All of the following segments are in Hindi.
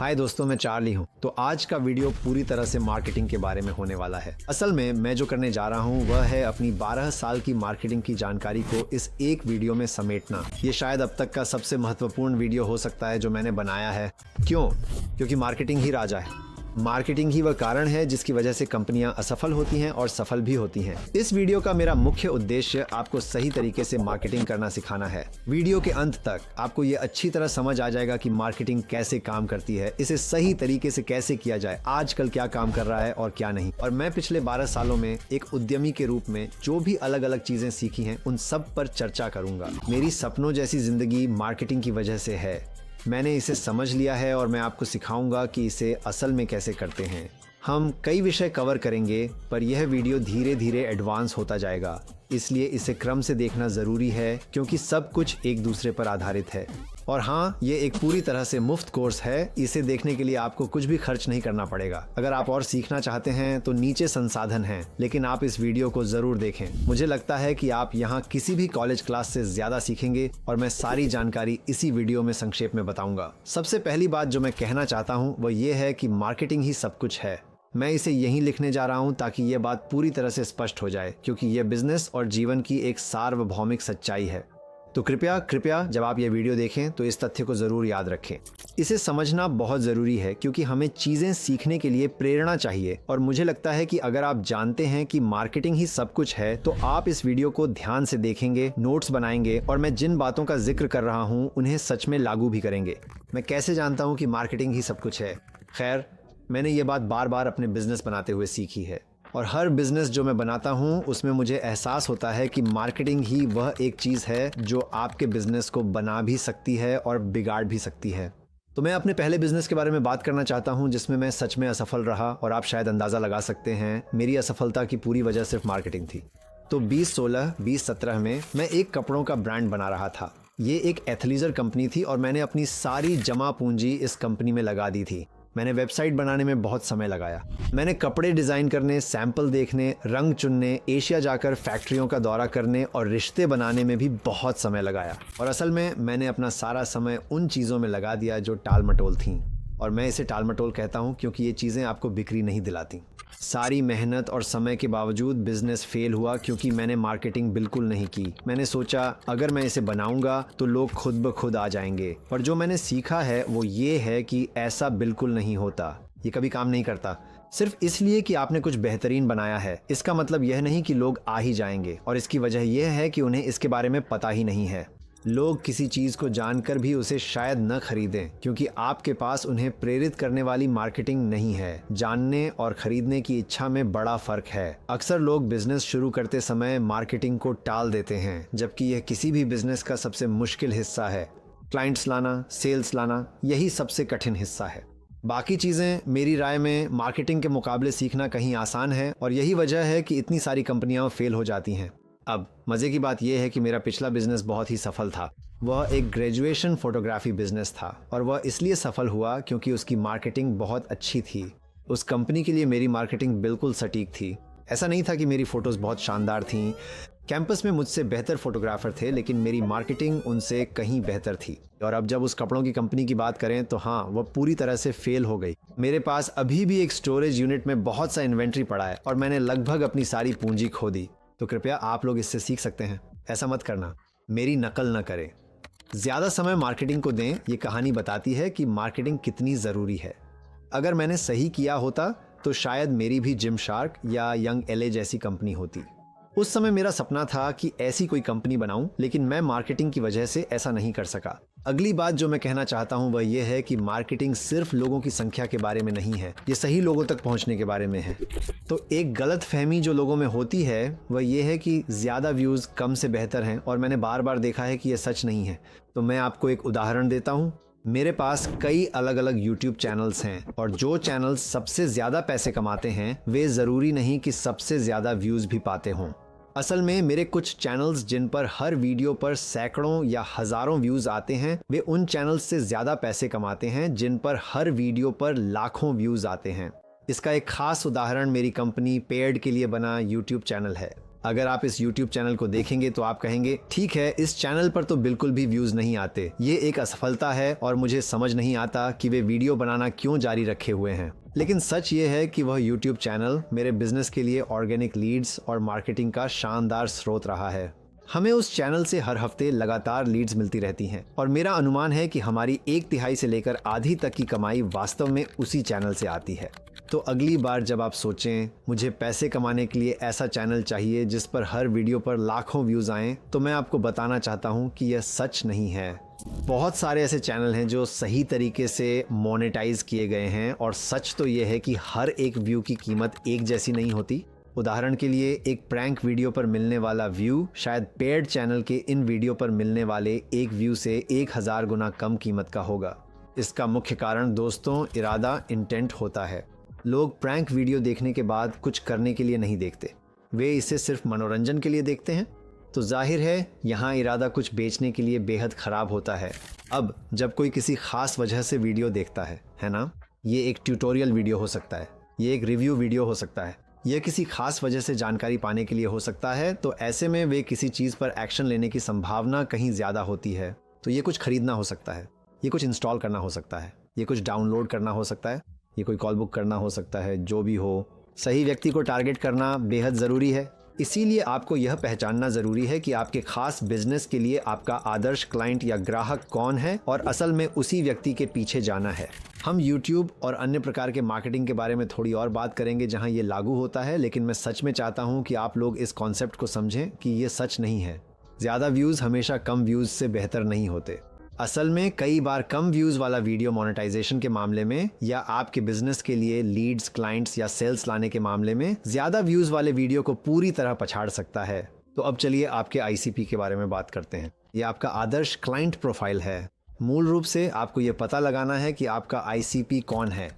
हाय दोस्तों, मैं चार्ली हूँ। तो आज का वीडियो पूरी तरह से मार्केटिंग के बारे में होने वाला है। असल में मैं जो करने जा रहा हूँ वह है अपनी 12 साल की मार्केटिंग की जानकारी को इस एक वीडियो में समेटना। ये शायद अब तक का सबसे महत्वपूर्ण वीडियो हो सकता है जो मैंने बनाया है। क्यों? क्योंकि मार्केटिंग ही राजा है। मार्केटिंग ही वह कारण है जिसकी वजह से कंपनियां असफल होती हैं और सफल भी होती हैं। इस वीडियो का मेरा मुख्य उद्देश्य आपको सही तरीके से मार्केटिंग करना सिखाना है। वीडियो के अंत तक आपको ये अच्छी तरह समझ आ जाएगा कि मार्केटिंग कैसे काम करती है, इसे सही तरीके से कैसे किया जाए, आजकल क्या काम कर रहा है और क्या नहीं। और मैं पिछले 12 सालों में एक उद्यमी के रूप में जो भी अलग अलग चीजें सीखी हैं उन सब पर चर्चा करूंगा। मेरी सपनों जैसी जिंदगी मार्केटिंग की वजह से है। मैंने इसे समझ लिया है और मैं आपको सिखाऊंगा कि इसे असल में कैसे करते हैं। हम कई विषय कवर करेंगे पर यह वीडियो धीरे धीरे एडवांस होता जाएगा, इसलिए इसे क्रम से देखना ज़रूरी है क्योंकि सब कुछ एक दूसरे पर आधारित है। और हाँ, ये एक पूरी तरह से मुफ्त कोर्स है। इसे देखने के लिए आपको कुछ भी खर्च नहीं करना पड़ेगा। अगर आप और सीखना चाहते हैं तो नीचे संसाधन हैं, लेकिन आप इस वीडियो को ज़रूर देखें। मुझे लगता है कि आप यहाँ किसी भी कॉलेज क्लास से ज़्यादा सीखेंगे और मैं सारी जानकारी इसी वीडियो में संक्षेप में बताऊंगा। सबसे पहली बात जो मैं कहना चाहता हूँ वह ये है कि मार्केटिंग ही सब कुछ है। मैं इसे यहीं लिखने जा रहा हूं ताकि यह बात पूरी तरह से स्पष्ट हो जाए, क्योंकि यह बिजनेस और जीवन की एक सार्वभौमिक सच्चाई है। तो कृपया जब आप ये वीडियो देखें तो इस तथ्य को ज़रूर याद रखें। इसे समझना बहुत ज़रूरी है क्योंकि हमें चीज़ें सीखने के लिए प्रेरणा चाहिए। और मुझे लगता है कि अगर आप जानते हैं कि मार्केटिंग ही सब कुछ है तो आप इस वीडियो को ध्यान से देखेंगे, नोट्स बनाएंगे और मैं जिन बातों का जिक्र कर रहा हूँ उन्हें सच में लागू भी करेंगे। मैं कैसे जानता हूँ कि मार्केटिंग ही सब कुछ है? खैर, मैंने ये बात बार बार अपने बिजनेस बनाते हुए सीखी है और हर बिजनेस जो मैं बनाता हूँ उसमें मुझे एहसास होता है कि मार्केटिंग ही वह एक चीज़ है जो आपके बिजनेस को बना भी सकती है और बिगाड़ भी सकती है। तो मैं अपने पहले बिजनेस के बारे में बात करना चाहता हूँ जिसमें मैं सच में असफल रहा और आप शायद अंदाज़ा लगा सकते हैं मेरी असफलता की पूरी वजह सिर्फ मार्केटिंग थी। तो 2016-2017 में मैं एक कपड़ों का ब्रांड बना रहा था। ये एक एथलीजर कंपनी थी और मैंने अपनी सारी जमा पूंजी इस कंपनी में लगा दी थी। मैंने वेबसाइट बनाने में बहुत समय लगाया। मैंने कपड़े डिज़ाइन करने, सैंपल देखने, रंग चुनने, एशिया जाकर फैक्ट्रियों का दौरा करने और रिश्ते बनाने में भी बहुत समय लगाया। और असल में मैंने अपना सारा समय उन चीज़ों में लगा दिया जो टाल मटोल थीं। और मैं इसे टाल मटोल कहता हूँ क्योंकि ये चीज़ें आपको बिक्री नहीं दिलाती। सारी मेहनत और समय के बावजूद बिजनेस फेल हुआ क्योंकि मैंने मार्केटिंग बिल्कुल नहीं की। मैंने सोचा अगर मैं इसे बनाऊंगा तो लोग खुद ब खुद आ जाएंगे। और जो मैंने सीखा है वो ये है कि ऐसा बिल्कुल नहीं होता। ये कभी काम नहीं करता। सिर्फ इसलिए कि आपने कुछ बेहतरीन बनाया है इसका मतलब यह नहीं कि लोग आ ही जाएंगे। और इसकी वजह यह है कि उन्हें इसके बारे में पता ही नहीं है। लोग किसी चीज़ को जानकर भी उसे शायद न खरीदें क्योंकि आपके पास उन्हें प्रेरित करने वाली मार्केटिंग नहीं है। जानने और खरीदने की इच्छा में बड़ा फर्क है। अक्सर लोग बिजनेस शुरू करते समय मार्केटिंग को टाल देते हैं, जबकि यह किसी भी बिजनेस का सबसे मुश्किल हिस्सा है। क्लाइंट्स लाना, सेल्स लाना, यही सबसे कठिन हिस्सा है। बाकी चीज़ें मेरी राय में मार्केटिंग के मुकाबले सीखना कहीं आसान है और यही वजह है कि इतनी सारी कंपनियां फेल हो जाती हैं। अब मज़े की बात यह है कि मेरा पिछला बिजनेस बहुत ही सफल था। वह एक ग्रेजुएशन फोटोग्राफी बिजनेस था और वह इसलिए सफल हुआ क्योंकि उसकी मार्केटिंग बहुत अच्छी थी। उस कंपनी के लिए मेरी मार्केटिंग बिल्कुल सटीक थी। ऐसा नहीं था कि मेरी फ़ोटोज़ बहुत शानदार थीं। कैंपस में मुझसे बेहतर फोटोग्राफर थे लेकिन मेरी मार्केटिंग उनसे कहीं बेहतर थी। और अब जब उस कपड़ों की कंपनी की बात करें तो हाँ, वह पूरी तरह से फेल हो गई। मेरे पास अभी भी एक स्टोरेज यूनिट में बहुत सा इन्वेंट्री पड़ा है और मैंने लगभग अपनी सारी पूंजी खो दी। तो कृपया आप लोग इससे सीख सकते हैं। ऐसा मत करना, मेरी नकल न करें। ज़्यादा समय मार्केटिंग को दें। ये कहानी बताती है कि मार्केटिंग कितनी ज़रूरी है। अगर मैंने सही किया होता तो शायद मेरी भी जिम शार्क या यंग एलए जैसी कंपनी होती। उस समय मेरा सपना था कि ऐसी कोई कंपनी बनाऊं, लेकिन मैं मार्केटिंग की वजह से ऐसा नहीं कर सका। अगली बात जो मैं कहना चाहता हूं वह यह है कि मार्केटिंग सिर्फ लोगों की संख्या के बारे में नहीं है, ये सही लोगों तक पहुंचने के बारे में है। तो एक गलत फहमी जो लोगों में होती है वह यह है कि ज़्यादा व्यूज़ कम से बेहतर हैं और मैंने बार बार देखा है कि यह सच नहीं है। तो मैं आपको एक उदाहरण देता हूँ। मेरे पास कई अलग अलग YouTube चैनल्स हैं और जो चैनल्स सबसे ज़्यादा पैसे कमाते हैं वे ज़रूरी नहीं कि सबसे ज़्यादा व्यूज़ भी पाते हों। असल में मेरे कुछ चैनल्स जिन पर हर वीडियो पर सैकड़ों या हज़ारों व्यूज़ आते हैं वे उन चैनल्स से ज़्यादा पैसे कमाते हैं जिन पर हर वीडियो पर लाखों व्यूज़ आते हैं। इसका एक खास उदाहरण मेरी कंपनी पेड के लिए बना YouTube चैनल है। अगर आप इस YouTube चैनल को देखेंगे तो आप कहेंगे ठीक है, इस चैनल पर तो बिल्कुल भी व्यूज नहीं आते, ये एक असफलता है और मुझे समझ नहीं आता कि वे वीडियो बनाना क्यों जारी रखे हुए हैं। लेकिन सच ये है कि वह YouTube चैनल मेरे बिजनेस के लिए ऑर्गेनिक लीड्स और मार्केटिंग का शानदार स्रोत रहा है। हमें उस चैनल से हर हफ्ते लगातार लीड्स मिलती रहती हैं और मेरा अनुमान है कि हमारी 1/3 से लेकर आधी तक की कमाई वास्तव में उसी चैनल से आती है। तो अगली बार जब आप सोचें मुझे पैसे कमाने के लिए ऐसा चैनल चाहिए जिस पर हर वीडियो पर लाखों व्यूज आएं, तो मैं आपको बताना चाहता हूं कि यह सच नहीं है। बहुत सारे ऐसे चैनल हैं जो सही तरीके से मोनेटाइज किए गए हैं और सच तो यह है कि हर एक व्यू की कीमत एक जैसी नहीं होती। उदाहरण के लिए एक प्रैंक वीडियो पर मिलने वाला व्यू शायद पेड चैनल के इन वीडियो पर मिलने वाले एक व्यू से 1000 गुना कम कीमत का होगा। इसका मुख्य कारण दोस्तों इरादा, इंटेंट होता है। लोग प्रैंक वीडियो देखने के बाद कुछ करने के लिए नहीं देखते, वे इसे सिर्फ मनोरंजन के लिए देखते हैं। तो जाहिर है यहाँ इरादा कुछ बेचने के लिए बेहद खराब होता है। अब जब कोई किसी खास वजह से वीडियो देखता है ना, ये एक ट्यूटोरियल वीडियो हो सकता है, ये एक रिव्यू वीडियो हो सकता है, यह किसी खास वजह से जानकारी पाने के लिए हो सकता है, तो ऐसे में वे किसी चीज़ पर एक्शन लेने की संभावना कहीं ज़्यादा होती है। तो ये कुछ खरीदना हो सकता है, ये कुछ इंस्टॉल करना हो सकता है, ये कुछ डाउनलोड करना हो सकता है, ये कोई कॉल बुक करना हो सकता है। जो भी हो, सही व्यक्ति को टारगेट करना बेहद ज़रूरी है। इसीलिए आपको यह पहचानना ज़रूरी है कि आपके खास बिजनेस के लिए आपका आदर्श क्लाइंट या ग्राहक कौन है और असल में उसी व्यक्ति के पीछे जाना है। हम YouTube और अन्य प्रकार के मार्केटिंग के बारे में थोड़ी और बात करेंगे जहां ये लागू होता है, लेकिन मैं सच में चाहता हूं कि आप लोग इस कॉन्सेप्ट को समझें कि ये सच नहीं है। ज़्यादा व्यूज़ हमेशा कम व्यूज़ से बेहतर नहीं होते। असल में कई बार कम व्यूज़ वाला वीडियो मोनेटाइजेशन के मामले में या आपके बिजनेस के लिए लीड्स, क्लाइंट्स या सेल्स लाने के मामले में ज़्यादा व्यूज़ वाले वीडियो को पूरी तरह पछाड़ सकता है। तो अब चलिए आपके ICP के बारे में बात करते हैं। ये आपका आदर्श क्लाइंट प्रोफाइल है। मूल रूप से आपको ये पता लगाना है कि आपका ICP कौन है।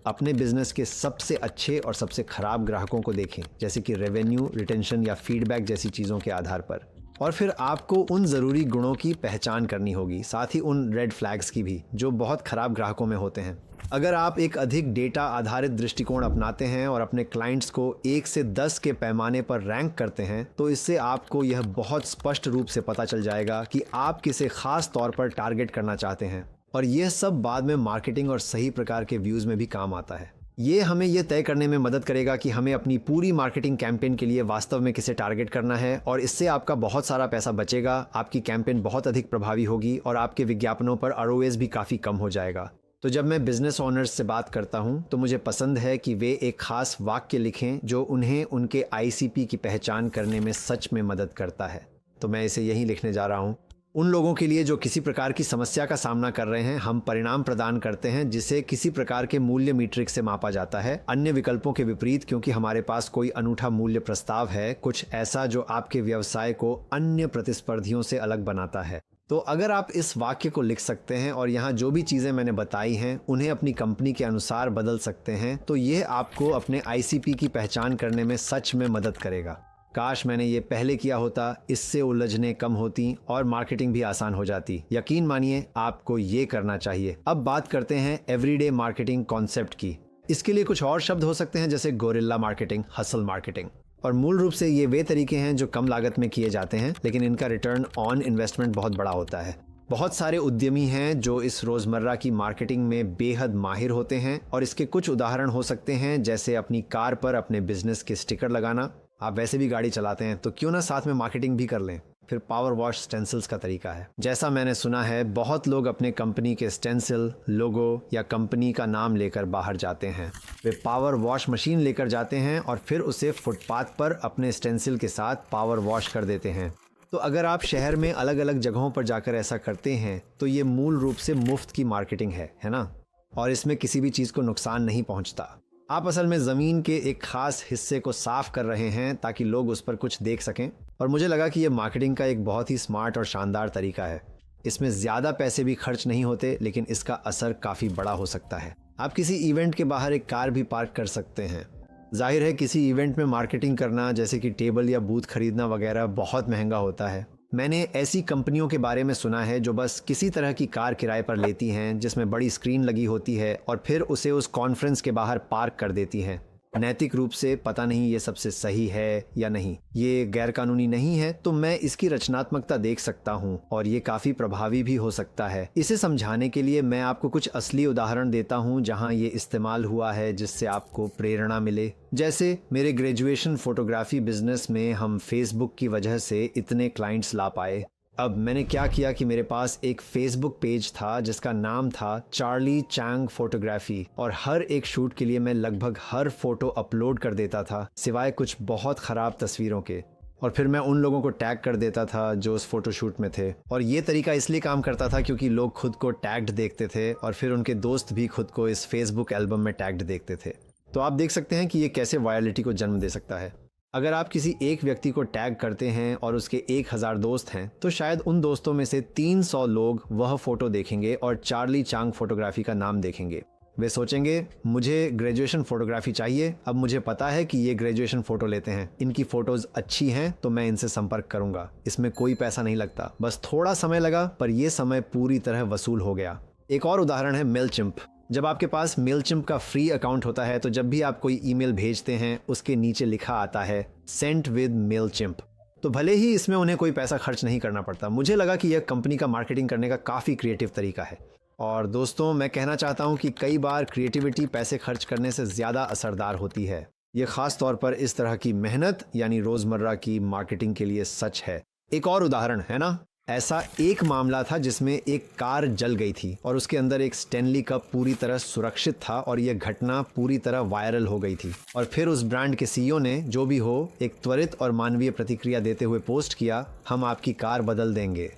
अपने बिजनेस के सबसे अच्छे और सबसे खराब ग्राहकों को देखें, जैसे कि रेवेन्यू, रिटेंशन या फीडबैक जैसी चीज़ों के आधार पर, और फिर आपको उन ज़रूरी गुणों की पहचान करनी होगी, साथ ही उन रेड फ्लैग्स की भी जो बहुत खराब ग्राहकों में होते हैं। अगर आप एक अधिक डेटा आधारित दृष्टिकोण अपनाते हैं और अपने क्लाइंट्स को 1 से 10 के पैमाने पर रैंक करते हैं, तो इससे आपको यह बहुत स्पष्ट रूप से पता चल जाएगा कि आप किसे खास तौर पर टारगेट करना चाहते हैं। और यह सब बाद में मार्केटिंग और सही प्रकार के व्यूज़ में भी काम आता है। ये हमें यह तय करने में मदद करेगा कि हमें अपनी पूरी मार्केटिंग कैंपेन के लिए वास्तव में किसे टारगेट करना है, और इससे आपका बहुत सारा पैसा बचेगा, आपकी कैंपेन बहुत अधिक प्रभावी होगी और आपके विज्ञापनों पर ROAS भी काफ़ी कम हो जाएगा। तो जब मैं बिजनेस ओनर्स से बात करता हूं, तो मुझे पसंद है कि वे एक खास वाक्य लिखें जो उन्हें उनके ICP की पहचान करने में सच में मदद करता है। तो मैं इसे यहीं लिखने जा रहा हूं। उन लोगों के लिए जो किसी प्रकार की समस्या का सामना कर रहे हैं, हम परिणाम प्रदान करते हैं जिसे किसी प्रकार के मूल्य मीट्रिक से मापा जाता है, अन्य विकल्पों के विपरीत, क्योंकि हमारे पास कोई अनूठा मूल्य प्रस्ताव है, कुछ ऐसा जो आपके व्यवसाय को अन्य प्रतिस्पर्धियों से अलग बनाता है। तो अगर आप इस वाक्य को लिख सकते हैं और यहाँ जो भी चीज़ें मैंने बताई हैं उन्हें अपनी कंपनी के अनुसार बदल सकते हैं, तो यह आपको अपने ICP की पहचान करने में सच में मदद करेगा। काश मैंने ये पहले किया होता, इससे उलझनें कम होती और मार्केटिंग भी आसान हो जाती। यकीन मानिए आपको ये करना चाहिए। अब बात करते हैं एवरीडे मार्केटिंग कॉन्सेप्ट की। इसके लिए कुछ और शब्द हो सकते हैं जैसे गोरिल्ला मार्केटिंग, हसल मार्केटिंग, और मूल रूप से ये वे तरीके हैं जो कम लागत में किए जाते हैं, लेकिन इनका रिटर्न ऑन इन्वेस्टमेंट बहुत बड़ा होता है। बहुत सारे उद्यमी हैं जो इस रोज़मर्रा की मार्केटिंग में बेहद माहिर होते हैं, और इसके कुछ उदाहरण हो सकते हैं जैसे अपनी कार पर अपने बिजनेस के स्टिकर लगाना। आप वैसे भी गाड़ी चलाते हैं तो क्यों ना साथ में मार्केटिंग भी कर लें। फिर पावर वॉश स्टेंसिल्स का तरीका है। जैसा मैंने सुना है, बहुत लोग अपने कंपनी के स्टेंसिल, लोगो या कंपनी का नाम लेकर बाहर जाते हैं। वे पावर वॉश मशीन लेकर जाते हैं और फिर उसे फुटपाथ पर अपने स्टेंसिल के साथ पावर वॉश कर देते हैं। तो अगर आप शहर में अलग अलग जगहों पर जाकर ऐसा करते हैं तो ये मूल रूप से मुफ्त की मार्केटिंग है ना? और इसमें किसी भी चीज़ को नुकसान नहीं पहुंचता। आप असल में ज़मीन के एक खास हिस्से को साफ कर रहे हैं ताकि लोग उस पर कुछ देख सकें, और मुझे लगा कि यह मार्केटिंग का एक बहुत ही स्मार्ट और शानदार तरीका है। इसमें ज़्यादा पैसे भी खर्च नहीं होते, लेकिन इसका असर काफ़ी बड़ा हो सकता है। आप किसी इवेंट के बाहर एक कार भी पार्क कर सकते हैं। जाहिर है किसी इवेंट में मार्केटिंग करना, जैसे कि टेबल या बूथ खरीदना वगैरह, बहुत महंगा होता है। मैंने ऐसी कंपनियों के बारे में सुना है जो बस किसी तरह की कार किराए पर लेती हैं जिसमें बड़ी स्क्रीन लगी होती है और फिर उसे उस कॉन्फ्रेंस के बाहर पार्क कर देती हैं। नैतिक रूप से पता नहीं ये सबसे सही है या नहीं, ये गैरकानूनी नहीं है, तो मैं इसकी रचनात्मकता देख सकता हूँ और ये काफी प्रभावी भी हो सकता है। इसे समझाने के लिए मैं आपको कुछ असली उदाहरण देता हूँ जहाँ ये इस्तेमाल हुआ है, जिससे आपको प्रेरणा मिले। जैसे मेरे ग्रेजुएशन फोटोग्राफी बिजनेस में हम फेसबुक की वजह से इतने क्लाइंट्स ला पाए। अब मैंने क्या किया कि मेरे पास एक फेसबुक पेज था जिसका नाम था चार्ली चैंग फोटोग्राफी, और हर एक शूट के लिए मैं लगभग हर फोटो अपलोड कर देता था सिवाय कुछ बहुत ख़राब तस्वीरों के, और फिर मैं उन लोगों को टैग कर देता था जो उस फोटोशूट में थे। और ये तरीका इसलिए काम करता था क्योंकि लोग खुद को टैग्ड देखते थे और फिर उनके दोस्त भी खुद को इस फेसबुक एल्बम में टैग्ड देखते थे। तो आप देख सकते हैं कि ये कैसे वायरलिटी को जन्म दे सकता है। अगर आप किसी एक व्यक्ति को टैग करते हैं और उसके 1000 दोस्त हैं, तो शायद उन दोस्तों में से 300 लोग वह फोटो देखेंगे और चार्ली चांग फोटोग्राफी का नाम देखेंगे। वे सोचेंगे मुझे ग्रेजुएशन फोटोग्राफी चाहिए, अब मुझे पता है कि ये ग्रेजुएशन फोटो लेते हैं, इनकी फोटोज अच्छी हैं तो मैं इनसे संपर्क करूंगा। इसमें कोई पैसा नहीं लगता, बस थोड़ा समय लगा, पर यह समय पूरी तरह वसूल हो गया। एक और उदाहरण है मेलचिम्प। जब आपके पास मेलचिम्प का फ्री अकाउंट होता है तो जब भी आप कोई ईमेल भेजते हैं उसके नीचे लिखा आता है सेंट विद मेलचिम्प। तो भले ही इसमें उन्हें कोई पैसा खर्च नहीं करना पड़ता, मुझे लगा कि यह कंपनी का मार्केटिंग करने का काफ़ी क्रिएटिव तरीका है। और दोस्तों, मैं कहना चाहता हूं कि कई बार क्रिएटिविटी पैसे खर्च करने से ज़्यादा असरदार होती है। यह खास तौर पर इस तरह की मेहनत यानी रोज़मर्रा की मार्केटिंग के लिए सच है। एक और उदाहरण है ना, ऐसा एक मामला था जिसमें एक कार जल गई थी और उसके अंदर एक स्टैनली कप पूरी तरह सुरक्षित था, और यह घटना पूरी तरह वायरल हो गई थी। और फिर उस ब्रांड के सीईओ ने जो भी हो एक त्वरित और मानवीय प्रतिक्रिया देते हुए पोस्ट किया, हम आपकी कार बदल देंगे।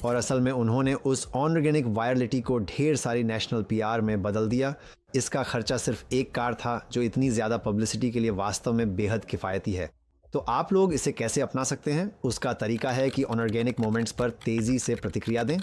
और असल में उन्होंने उस ऑर्गेनिक वायरलिटी को ढेर सारी नेशनल पीआर में बदल दिया। इसका खर्चा सिर्फ एक कार था जो इतनी ज़्यादा पब्लिसिटी के लिए वास्तव में बेहद किफ़ायती है। तो आप लोग इसे कैसे अपना सकते हैं? उसका तरीका है कि ऑर्गेनिक मोमेंट्स पर तेज़ी से प्रतिक्रिया दें,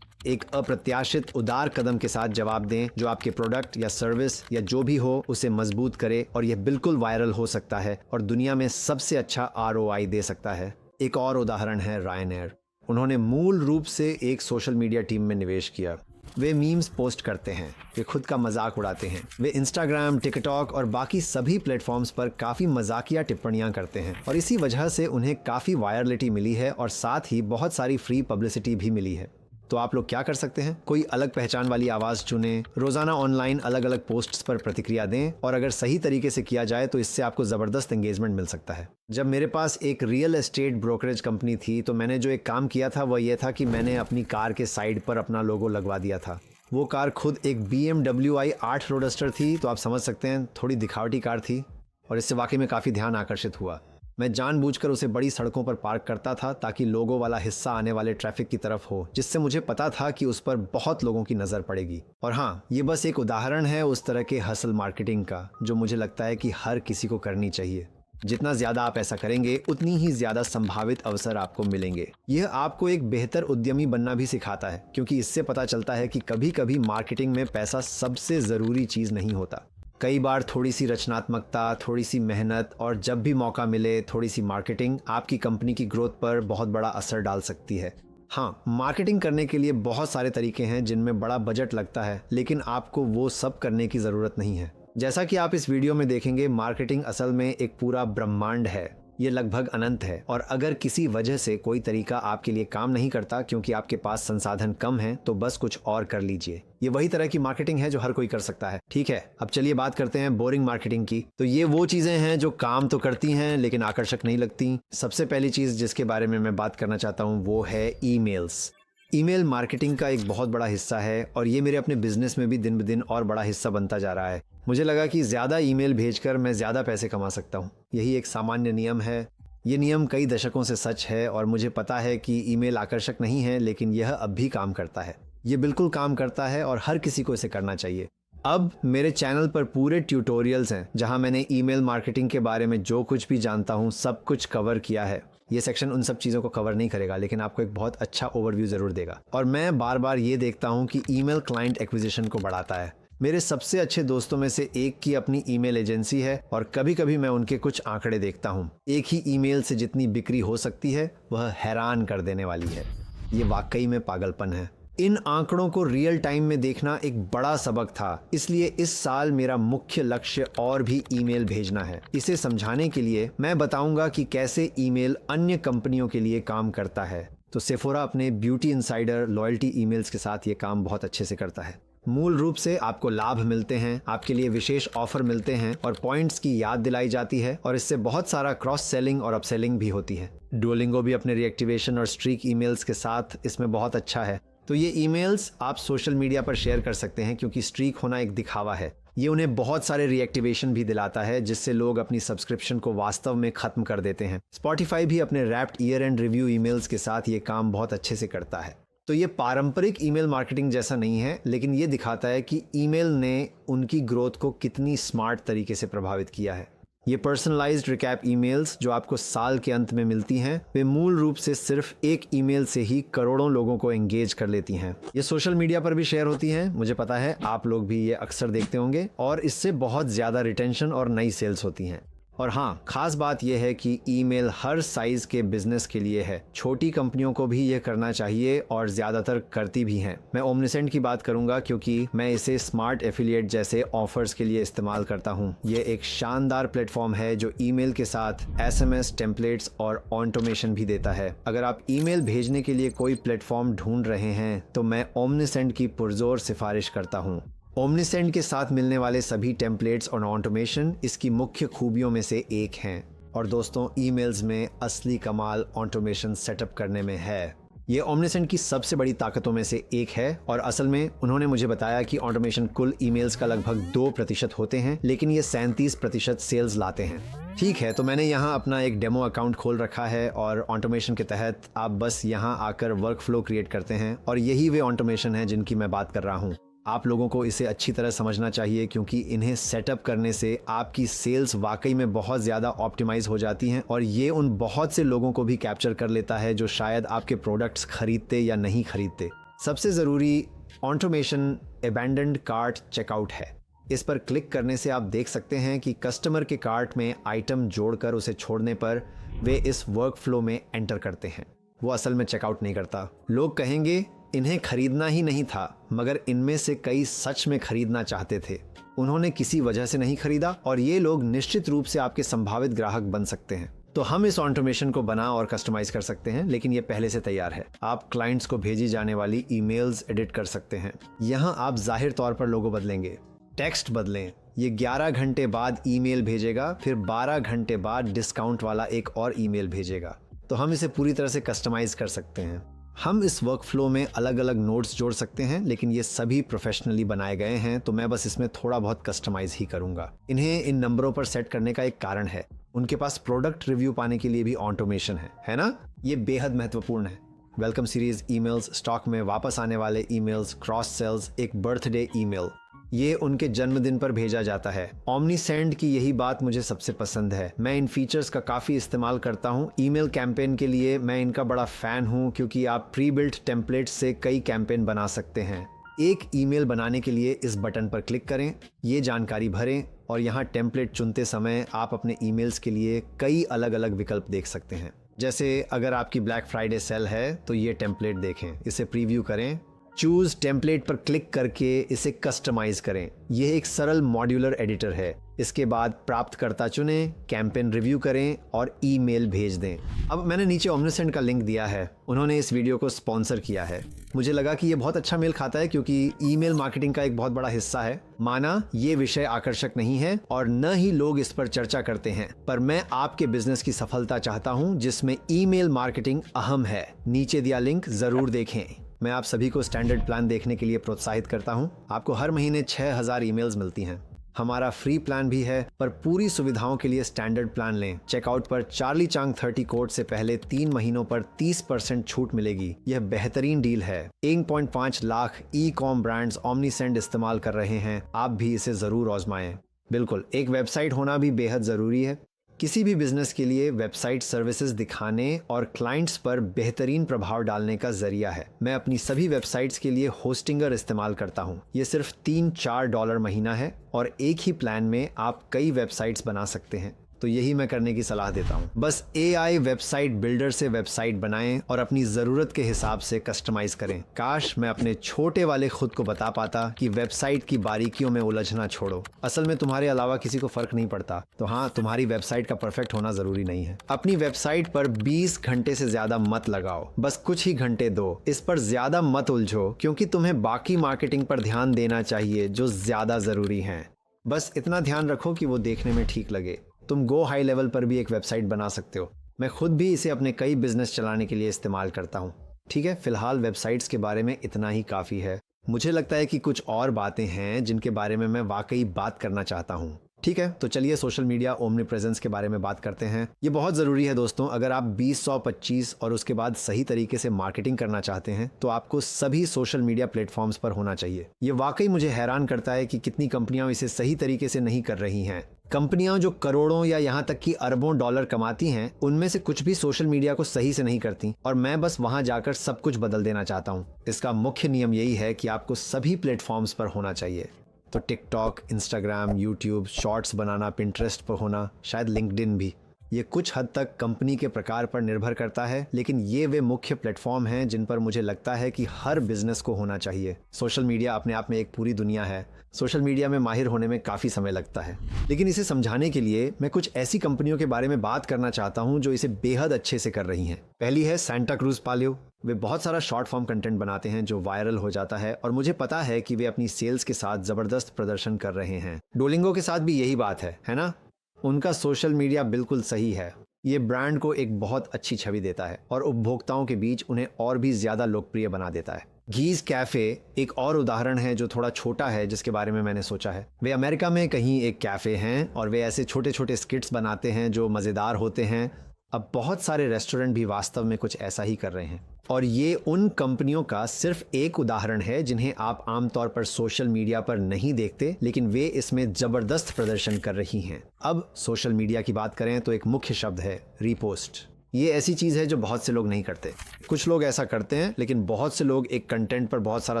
एक अप्रत्याशित उदार कदम के साथ जवाब दें जो आपके प्रोडक्ट या सर्विस या जो भी हो उसे मजबूत करे, और यह बिल्कुल वायरल हो सकता है और दुनिया में सबसे अच्छा ROI दे सकता है। एक और उदाहरण है रायनेयर। उन्होंने मूल रूप से एक सोशल मीडिया टीम में निवेश किया। वे मीम्स पोस्ट करते हैं, वे खुद का मजाक उड़ाते हैं, वे इंस्टाग्राम, टिकटॉक और बाकी सभी प्लेटफॉर्म्स पर काफ़ी मजाकिया टिप्पणियां करते हैं, और इसी वजह से उन्हें काफ़ी वायरलिटी मिली है और साथ ही बहुत सारी फ्री पब्लिसिटी भी मिली है। तो आप लोग क्या कर सकते हैं? कोई अलग पहचान वाली आवाज़ चुनें, रोज़ाना ऑनलाइन अलग अलग पोस्ट्स पर प्रतिक्रिया दें, और अगर सही तरीके से किया जाए तो इससे आपको ज़बरदस्त एंगेजमेंट मिल सकता है। जब मेरे पास एक रियल एस्टेट ब्रोकरेज कंपनी थी तो मैंने जो एक काम किया था वह यह था कि मैंने अपनी कार के साइड पर अपना लोगो लगवा दिया था। वो कार खुद एक BMW i8 रोडस्टर थी, तो आप समझ सकते हैं थोड़ी दिखावटी कार थी, और इससे वाकई में काफ़ी ध्यान आकर्षित हुआ। मैं जानबूझकर उसे बड़ी सड़कों पर पार्क करता था ताकि लोगों वाला हिस्सा आने वाले ट्रैफिक की तरफ हो, जिससे मुझे पता था कि उस पर बहुत लोगों की नज़र पड़ेगी। और हाँ, ये बस एक उदाहरण है उस तरह के हसल मार्केटिंग का जो मुझे लगता है कि हर किसी को करनी चाहिए। जितना ज़्यादा आप ऐसा करेंगे उतनी ही ज़्यादा संभावित अवसर आपको मिलेंगे। यह आपको एक बेहतर उद्यमी बनना भी सिखाता है, क्योंकि इससे पता चलता है कि कभी कभी मार्केटिंग में पैसा सबसे ज़रूरी चीज़ नहीं होता। कई बार थोड़ी सी रचनात्मकता, थोड़ी सी मेहनत और जब भी मौका मिले थोड़ी सी मार्केटिंग आपकी कंपनी की ग्रोथ पर बहुत बड़ा असर डाल सकती है। हाँ, मार्केटिंग करने के लिए बहुत सारे तरीके हैं जिनमें बड़ा बजट लगता है, लेकिन आपको वो सब करने की ज़रूरत नहीं है। जैसा कि आप इस वीडियो में देखेंगे, मार्केटिंग असल में एक पूरा ब्रह्मांड है। ये लगभग अनंत है, और अगर किसी वजह से कोई तरीका आपके लिए काम नहीं करता क्योंकि आपके पास संसाधन कम है, तो बस कुछ और कर लीजिए। ये वही तरह की मार्केटिंग है जो हर कोई कर सकता है। ठीक है, अब चलिए बात करते हैं बोरिंग मार्केटिंग की। तो ये वो चीजें हैं जो काम तो करती हैं लेकिन आकर्षक नहीं लगती। सबसे पहली चीज जिसके बारे में मैं बात करना चाहता हूँ वो है ईमेल्स। ईमेल मार्केटिंग का एक बहुत बड़ा हिस्सा है, और ये मेरे अपने बिजनेस में भी दिन ब दिन और बड़ा हिस्सा बनता जा रहा है। मुझे लगा कि ज़्यादा ईमेल भेजकर मैं ज़्यादा पैसे कमा सकता हूँ। यही एक सामान्य नियम है। ये नियम कई दशकों से सच है, और मुझे पता है कि ईमेल आकर्षक नहीं है, लेकिन यह अब भी काम करता है। ये बिल्कुल काम करता है और हर किसी को इसे करना चाहिए। अब मेरे चैनल पर पूरे ट्यूटोरियल्स हैं जहां मैंने ईमेल मार्केटिंग के बारे में जो कुछ भी जानता हूं सब कुछ कवर किया है। ये सेक्शन उन सब चीज़ों को कवर नहीं करेगा, लेकिन आपको एक बहुत अच्छा ओवरव्यू ज़रूर देगा। और मैं बार बार ये देखता हूँ कि ईमेल क्लाइंट एक्विजिशन को बढ़ाता है। मेरे सबसे अच्छे दोस्तों में से एक की अपनी ईमेल एजेंसी है, और कभी कभी मैं उनके कुछ आंकड़े देखता हूँ। एक ही ईमेल से जितनी बिक्री हो सकती है वह हैरान कर देने वाली है। ये वाकई में पागलपन है। इन आंकड़ों को रियल टाइम में देखना एक बड़ा सबक था, इसलिए इस साल मेरा मुख्य लक्ष्य और भी ईमेल भेजना है। इसे समझाने के लिए मैं बताऊंगा कि कैसे ईमेल अन्य कंपनियों के लिए काम करता है। तो सेफोरा अपने ब्यूटी इनसाइडर लॉयल्टी ईमेल्स के साथ ये काम बहुत अच्छे से करता है। मूल रूप से आपको लाभ मिलते हैं, आपके लिए विशेष ऑफर मिलते हैं और पॉइंट्स की याद दिलाई जाती है, और इससे बहुत सारा क्रॉस सेलिंग और अपसेलिंग भी होती है। डुओलिंगो भी अपने रीएक्टिवेशन और स्ट्रीक ईमेल्स के साथ इसमें बहुत अच्छा है। तो ये ईमेल्स आप सोशल मीडिया पर शेयर कर सकते हैं, क्योंकि स्ट्रीक होना एक दिखावा है। ये उन्हें बहुत सारे रीएक्टिवेशन भी दिलाता है, जिससे लोग अपनी सब्सक्रिप्शन को वास्तव में खत्म कर देते हैं। स्पॉटिफाई भी अपने wrapped year and review emails के साथ ये काम बहुत अच्छे से करता है। तो ये पारंपरिक ईमेल मार्केटिंग जैसा नहीं है, लेकिन ये दिखाता है कि ईमेल ने उनकी ग्रोथ को कितनी स्मार्ट तरीके से प्रभावित किया है। ये पर्सनलाइज्ड रिकैप ईमेल्स जो आपको साल के अंत में मिलती हैं, वे मूल रूप से सिर्फ एक ईमेल से ही करोड़ों लोगों को एंगेज कर लेती हैं। ये सोशल मीडिया पर भी शेयर होती हैं, मुझे पता है आप लोग भी ये अक्सर देखते होंगे, और इससे बहुत ज़्यादा रिटेंशन और नई सेल्स होती हैं। और हाँ, खास बात यह है कि ईमेल हर साइज के बिजनेस के लिए है। छोटी कंपनियों को भी यह करना चाहिए और ज्यादातर करती भी हैं। मैं ओमनीसेंट की बात करूंगा, क्योंकि मैं इसे स्मार्ट एफिलिएट जैसे ऑफर्स के लिए इस्तेमाल करता हूं। यह एक शानदार प्लेटफॉर्म है जो ईमेल के साथ एसएमएस टेम्पलेट्स और ऑटोमेशन भी देता है। अगर आप ईमेल भेजने के लिए कोई प्लेटफॉर्म ढूंढ रहे हैं तो मैं ओमनीसेंट की पुरजोर सिफारिश करता हूँ। ओमनीसेंट के साथ मिलने वाले सभी टेम्पलेट्स और ऑटोमेशन इसकी मुख्य खूबियों में से एक हैं। और दोस्तों, ईमेल्स में असली कमाल ऑटोमेशन सेटअप करने में है। ये ओमनीसेंट की सबसे बड़ी ताकतों में से एक है, और असल में उन्होंने मुझे बताया कि ऑटोमेशन कुल ईमेल्स का लगभग 2% होते हैं, लेकिन ये 37% सेल्स लाते हैं। ठीक है, तो मैंने यहाँ अपना एक डेमो अकाउंट खोल रखा है, और ऑटोमेशन के तहत आप बस यहाँ आकर वर्क फ्लो क्रिएट करते हैं, और यही वे ऑटोमेशन है जिनकी मैं बात कर रहा हूँ। आप लोगों को इसे अच्छी तरह समझना चाहिए, क्योंकि इन्हें सेटअप करने से आपकी सेल्स वाकई में बहुत ज़्यादा ऑप्टिमाइज हो जाती हैं, और ये उन बहुत से लोगों को भी कैप्चर कर लेता है जो शायद आपके प्रोडक्ट्स खरीदते या नहीं खरीदते। सबसे ज़रूरी ऑटोमेशन अबैंडन्ड कार्ट चेकआउट है। इस पर क्लिक करने से आप देख सकते हैं कि कस्टमर के कार्ट में आइटम जोड़कर उसे छोड़ने पर वे इस वर्क फ्लो में एंटर करते हैं। वो असल में चेकआउट नहीं करता। लोग कहेंगे इन्हें खरीदना ही नहीं था, मगर इनमें से कई सच में खरीदना चाहते थे। उन्होंने किसी वजह से नहीं खरीदा, और ये लोग निश्चित रूप से आपके संभावित ग्राहक बन सकते हैं। तो हम इस ऑटोमेशन को बना और कस्टमाइज कर सकते हैं, लेकिन ये पहले से तैयार है। आप क्लाइंट्स को भेजी जाने वाली ईमेल्स एडिट कर सकते हैं। यहाँ आप जाहिर तौर पर लोगो बदलेंगे, टेक्स्ट बदलें। ये 11 घंटे बाद ईमेल भेजेगा, फिर 12 घंटे बाद डिस्काउंट वाला एक और ईमेल भेजेगा। तो हम इसे पूरी तरह से कस्टमाइज कर सकते हैं। हम इस वर्क फ्लो में अलग अलग नोट्स जोड़ सकते हैं, लेकिन ये सभी प्रोफेशनली बनाए गए हैं, तो मैं बस इसमें थोड़ा बहुत कस्टमाइज ही करूंगा। इन्हें इन नंबरों पर सेट करने का एक कारण है। उनके पास प्रोडक्ट रिव्यू पाने के लिए भी ऑटोमेशन है ना? ये बेहद महत्वपूर्ण है। वेलकम सीरीज ईमेल्स, स्टॉक में वापस आने वाले ईमेल्स, क्रॉस सेल्स, एक बर्थडे ईमेल, ये उनके जन्मदिन पर भेजा जाता है। ओमनीसेंट की यही बात मुझे सबसे पसंद है। मैं इन फीचर्स का काफ़ी इस्तेमाल करता हूँ। ईमेल कैंपेन के लिए मैं इनका बड़ा फ़ैन हूँ, क्योंकि आप प्री बिल्ट टेम्पलेट से कई कैंपेन बना सकते हैं। एक ईमेल बनाने के लिए इस बटन पर क्लिक करें, ये जानकारी भरें, और यहाँ टेम्पलेट चुनते समय आप अपने ईमेल्स के लिए कई अलग अलग विकल्प देख सकते हैं। जैसे अगर आपकी ब्लैक फ्राइडे सेल है तो ये टेम्पलेट देखें, इसे प्रीव्यू करें, चूज टेम्पलेट पर क्लिक करके इसे कस्टमाइज करें। यह एक सरल मॉड्यूलर एडिटर है। इसके बाद प्राप्तकर्ता चुनें, कैंपेन रिव्यू करें और ईमेल भेज दें। अब मैंने नीचे ओमनीसेंट का लिंक दिया है, उन्होंने इस वीडियो को स्पॉन्सर किया है। मुझे लगा कि यह बहुत अच्छा मेल खाता है, क्योंकि ईमेल मार्केटिंग का एक बहुत बड़ा हिस्सा है। माना ये विषय आकर्षक नहीं है और न ही लोग इस पर चर्चा करते हैं, पर मैं आपके बिजनेस की सफलता चाहता हूं जिसमें ईमेल मार्केटिंग अहम है। नीचे दिया लिंक जरूर देखें। मैं आप सभी को स्टैंडर्ड प्लान देखने के लिए प्रोत्साहित करता हूं। आपको हर महीने 6000 ईमेल्स मिलती हैं। हमारा फ्री प्लान भी है, पर पूरी सुविधाओं के लिए स्टैंडर्ड प्लान लें। चेकआउट पर चार्ली चांग 30 कोड से पहले 3 महीनों पर 30% छूट मिलेगी। यह बेहतरीन डील है। 1.5 lakh e com brands omniscient इस्तेमाल कर रहे हैं। आप भी इसे जरूर आजमाएं। बिल्कुल, एक वेबसाइट होना भी बेहद जरूरी है। किसी भी बिजनेस के लिए वेबसाइट सर्विसेज दिखाने और क्लाइंट्स पर बेहतरीन प्रभाव डालने का जरिया है। मैं अपनी सभी वेबसाइट्स के लिए होस्टिंगर इस्तेमाल करता हूं। ये सिर्फ $3-4 महीना है और एक ही प्लान में आप कई वेबसाइट्स बना सकते हैं। तो यही मैं करने की सलाह देता हूँ। बस AI वेबसाइट बिल्डर से वेबसाइट बनाएं और अपनी ज़रूरत के हिसाब से कस्टमाइज करें। काश मैं अपने छोटे वाले खुद को बता पाता कि वेबसाइट की बारीकियों में उलझना छोड़ो। असल में तुम्हारे अलावा किसी को फर्क नहीं पड़ता। तो हाँ, तुम्हारी वेबसाइट का परफेक्ट होना ज़रूरी नहीं है। अपनी वेबसाइट पर 20 घंटे से ज़्यादा मत लगाओ, बस कुछ ही घंटे दो। इस पर ज़्यादा मत उलझो, क्योंकि तुम्हें बाकी मार्केटिंग पर ध्यान देना चाहिए जो ज़्यादा ज़रूरी हैं। बस इतना ध्यान रखो कि वो देखने में ठीक लगे। तुम गो हाई लेवल पर भी एक वेबसाइट बना सकते हो। मैं खुद भी इसे अपने कई बिजनेस चलाने के लिए इस्तेमाल करता हूँ। ठीक है, फिलहाल वेबसाइट्स के बारे में इतना ही काफ़ी है। मुझे लगता है कि कुछ और बातें हैं जिनके बारे में मैं वाकई बात करना चाहता हूँ। ठीक है, तो चलिए सोशल मीडिया ओमनी प्रेजेंस के बारे में बात करते हैं। ये बहुत ज़रूरी है दोस्तों। अगर आप 20, 100, 25 और उसके बाद सही तरीके से मार्केटिंग करना चाहते हैं तो आपको सभी सोशल मीडिया प्लेटफॉर्म्स पर होना चाहिए। ये वाकई मुझे हैरान करता है कि कितनी कंपनियां इसे सही तरीके से नहीं कर रही हैं। कंपनियां जो करोड़ों या यहाँ तक कि अरबों डॉलर कमाती हैं, उनमें से कुछ भी सोशल मीडिया को सही से नहीं करती, और मैं बस वहां जाकर सब कुछ बदल देना चाहता हूँ। इसका मुख्य नियम यही है कि आपको सभी प्लेटफॉर्म्स पर होना चाहिए। तो टिकटॉक, इंस्टाग्राम, यूट्यूब, शॉर्ट्स बनाना, पिंटरेस्ट पर होना, शायद लिंक्डइन भी। ये कुछ हद तक कंपनी के प्रकार पर निर्भर करता है, लेकिन ये वे मुख्य प्लेटफॉर्म हैं जिन पर मुझे लगता है कि हर बिजनेस को होना चाहिए। सोशल मीडिया अपने आप में एक पूरी दुनिया है। सोशल मीडिया में माहिर होने में काफ़ी समय लगता है, लेकिन इसे समझाने के लिए मैं कुछ ऐसी कंपनियों के बारे में बात करना चाहता हूँ जो इसे बेहद अच्छे से कर रही हैं। पहली है सांता क्रूज पालियो। वे बहुत सारा शॉर्ट फॉर्म कंटेंट बनाते हैं जो वायरल हो जाता है, और मुझे पता है कि वे अपनी सेल्स के साथ ज़बरदस्त प्रदर्शन कर रहे हैं। डोलिंगो के साथ भी यही बात है ना? उनका सोशल मीडिया बिल्कुल सही है। ये ब्रांड को एक बहुत अच्छी छवि देता है और उपभोक्ताओं के बीच उन्हें और भी ज़्यादा लोकप्रिय बना देता है। गीज कैफ़े एक और उदाहरण है जो थोड़ा छोटा है, जिसके बारे में मैंने सोचा है। वे अमेरिका में कहीं एक कैफ़े हैं और वे ऐसे छोटे छोटे स्किट्स बनाते हैं जो मज़ेदार होते हैं। अब बहुत सारे रेस्टोरेंट भी वास्तव में कुछ ऐसा ही कर रहे हैं, और ये उन कंपनियों का सिर्फ एक उदाहरण है जिन्हें आप आमतौर पर सोशल मीडिया पर नहीं देखते, लेकिन वे इसमें जबरदस्त प्रदर्शन कर रही हैं। अब सोशल मीडिया की बात करें तो एक मुख्य शब्द है रीपोस्ट। ये ऐसी चीज़ है जो बहुत से लोग नहीं करते। कुछ लोग ऐसा करते हैं, लेकिन बहुत से लोग एक कंटेंट पर बहुत सारा